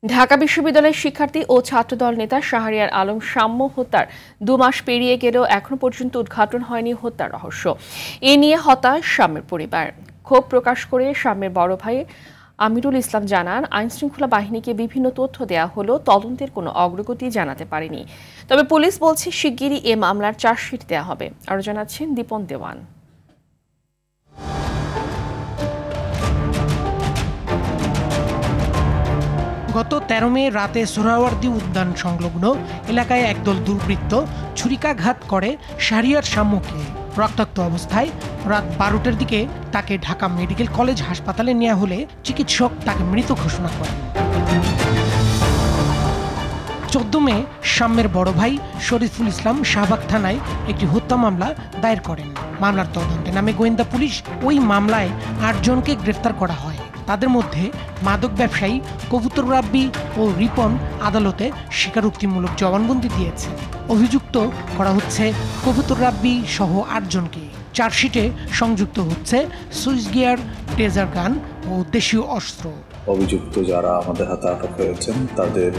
ঢাকা বিশ্ববিদ্যালয়ের শিক্ষার্থী ও ছাত্রদল নেতা শাহরিয়ার আলম শাম্য হত্যার 2 মাস পেরিয়ে গেলেও এখনো পর্যন্ত উদ্ঘাটন হয়নি হত্যার রহস্য। এ নিয়ে হতাশ শাম্যের পরিবার। ক্ষোভ প্রকাশ করে শাম্যের বড় ভাই আমিরুল ইসলাম জানান, আইনশৃঙ্খলা বাহিনীকে বিভিন্ন তথ্য দেওয়া হলো, তদন্তের কোনো অগ্রগতি জানাতে পারেনি। তবে পুলিশ বলছে শিগগিরই এ মামলার চার্জশিট দেওয়া হবে। আরও জানাচ্ছেন দীপন দেওয়ান। গত 13 মে রাতে সোহরাওয়ার্দী উদ্যান সংলগ্ন এলাকায় একদল দুর্বৃত্ত ছুরিকাঘাত করে শাহরিয়ার শাম্যকে। রক্তাক্ত অবস্থায় রাত 12টার দিকে তাকে ঢাকা মেডিকেল কলেজ হাসপাতালে নেওয়া হলে চিকিৎসক তাকে মৃত ঘোষণা করেন। 14 মে শাম্যের বড় ভাই শরীফুল ইসলাম শাহবাগ থানায় একটি হত্যা মামলা দায়ের করেন। মামলার তদন্তে নামে গোয়েন্দা পুলিশ ওই মামলায় 8 জনকে গ্রেফতার করা হয়। তাদের মধ্যে মাদক ব্যবসায়ী কবুতর রাব্বি ও রিপন আদালতে স্বীকারোক্তিমূলক জবানবন্দি দিয়েছে। অভিযুক্ত করা হচ্ছে কবুতর রাব্বি সহ 8 জনকে। চার্জশিটে সংযুক্ত হচ্ছে সুইচ গিয়ার, টেজার গান ও দেশীয় অস্ত্র। অভিযুক্ত যারা আমাদের হাতে আটক হয়েছেন তাদের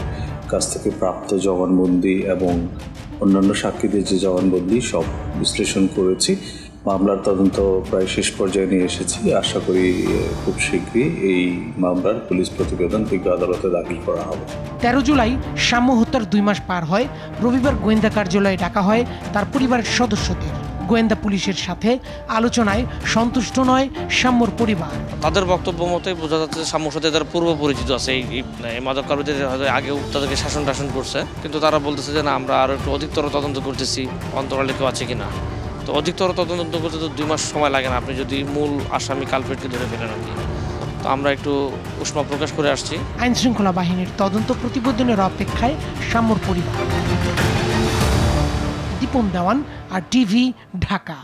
কাছ থেকে প্রাপ্ত জবানবন্দি এবং অন্যান্য সাক্ষীদের যে জবানবন্দি সব বিশ্লেষণ করেছি। মামলার তদন্ত প্রায় শেষ পর্যায়ে নিয়ে এসেছি। আশা করি খুব শীঘ্রই এই মামলার পুলিশ প্রতিবেদন বিজ্ঞ আদালতে দাখিল করা হবে। 13 জুলাই শাম্য হত্যার 2 মাস পার হয়। রবিবার গোয়েন্দা কার্যালয়ে ডাকা হয় তার পরিবারের সদস্যদের। গোয়েন্দা পুলিশের সাথে আলোচনায় সন্তুষ্ট নয় শাম্যর পরিবার। তাদের বক্তব্য মতে বোঝা যাচ্ছে যে শাম্যর সাথে তারা পূর্ব পরিচিত আছে, এই মাদক কারবারিদের আগেও তাদেরকে শাসন করছে, কিন্তু তারা বলতেছে যে না, আমরা আরো একটু অধিকতর তদন্ত করতেছি, অন্তরালে কেউ আছে কিনা। তো অধিকতর তদন্ত করতে তো 2 মাস সময় লাগে না, আপনি যদি মূল আসামি কালপেটকে ধরে ফেলেন আর কি। তো আমরা একটু উষ্মা প্রকাশ করে আসছি। আইনশৃঙ্খলা বাহিনীর তদন্ত প্রতিবেদনের অপেক্ষায় শাম্যর পরিবার। দীপন দেওয়ান, আর টিভি, ঢাকা।